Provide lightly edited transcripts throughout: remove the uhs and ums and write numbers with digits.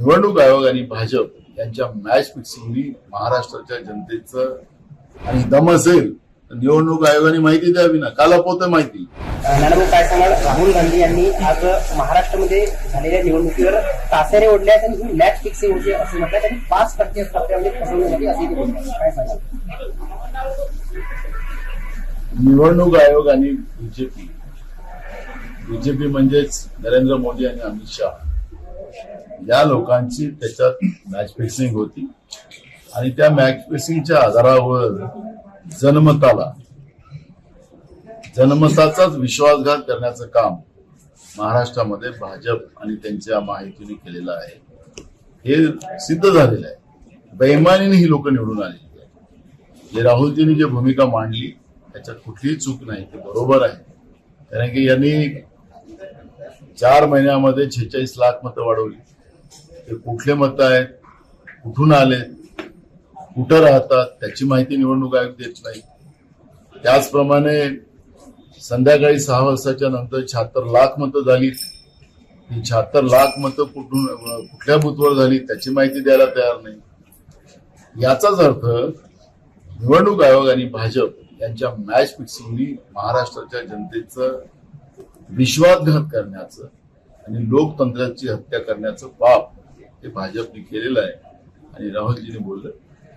निवडणूक आयोग आणि भाजप यांच्या मॅच फिक्सिंगनी महाराष्ट्राच्या जनतेचं आणि दम असेल तर निवडणूक आयोगाने माहिती द्यावी ना. का लपवतोय माहिती? नानाभाऊ काय सांगाल, राहुल गांधी यांनी आज महाराष्ट्रामध्ये झालेल्या निवडणुकीवर तासारे ओढल्या आणि ही मॅच फिक्सिंग होते असं म्हटलं. त्यांनी 5% टप्प्यामध्ये फसवणूक झाली असे ते बोलतात. काय सांगाल? निवडणूक आयोग आणि बीजेपी म्हणजेच नरेंद्र मोदी आणि अमित शहा या लोकांची त्याच्यात मॅच फिक्सिंग होती आणि त्या मॅच फिक्सिंगच्या आधारावर जनमताचाच विश्वासघात करण्याचं काम महाराष्ट्रामध्ये भाजप आणि त्यांच्या माहितीने केलेलं आहे. हे सिद्ध झालेलं आहे. बेईमानीने ही लोक निवडून आलेली आहे. जे राहुलजींनी जी भूमिका मांडली त्याच्यात कुठलीही चूक नाही, ते बरोबर आहे. कारण की यांनी 4 महिन्यामध्ये 46 लाख मतं वाढवली. ते कुठले मतं आहेत, कुठून आले, कुठं राहतात त्याची माहिती निवडणूक आयोग देत नाही. त्याचप्रमाणे संध्याकाळी 6 वाजताच्या नंतर 76 लाख मतं झाली. ही 76 लाख मतं कुठल्या बूथवर झाली त्याची माहिती द्यायला तयार नाही. याचाच अर्थ निवडणूक आयोग आणि भाजप यांच्या मॅच फिक्सिंगनी महाराष्ट्राच्या जनतेचं विश्वासघात करण्याचं आणि लोकतंत्राची हत्या करण्याचं पाप हे भाजपने केलेलं आहे. आणि राहुलजीने बोललं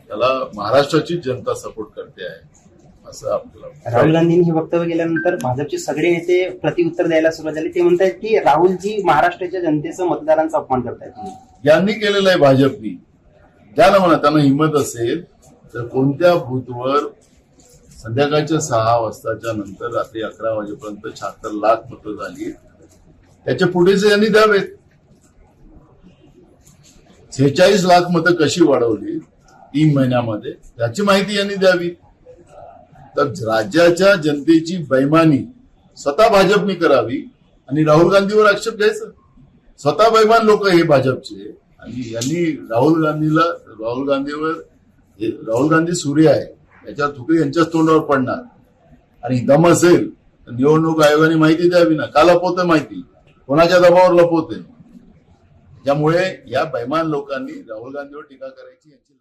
त्याला महाराष्ट्राची जनता सपोर्ट करते आहे असं आपल्याला. राहुल गांधींनी हे वक्तव्य केल्यानंतर भाजपचे सगळे नेते प्रतिउत्तर द्यायला सुरुवात झाली. ते म्हणतात की राहुलजी महाराष्ट्राच्या जनतेचं मतदारांचा अपमान करतायत. यांनी केलेलं आहे भाजपनी. ज्याला म्हणा त्यांना हिंमत असेल तर कोणत्या बूथवर संध्याकाळच्या 6 वाजताच्या नंतर रात्री 11 वाजेपर्यंत 76 लाख मतं झाली त्याच्या पुढेच यांनी द्यावेत. 46 लाख मतं कशी वाढवली 3 महिन्यामध्ये त्याची माहिती यांनी द्यावी. तर राज्याच्या जनतेची बेईमानी स्वतः भाजपने करावी आणि राहुल गांधीवर आक्षेप घ्यायचा. स्वतः बेईमान लोक हे भाजपचे. आणि यांनी राहुल गांधी सूर्य आहे याच्या चुकी यांच्याच तोंडावर पडणार. आणि दम असेल तर निवडणूक आयोगाने माहिती द्यावी ना. का लपवतोय माहिती? कोणाच्या दबावावर लपवतोय? त्यामुळे या बेईमान लोकांनी राहुल गांधीवर टीका करायची यांची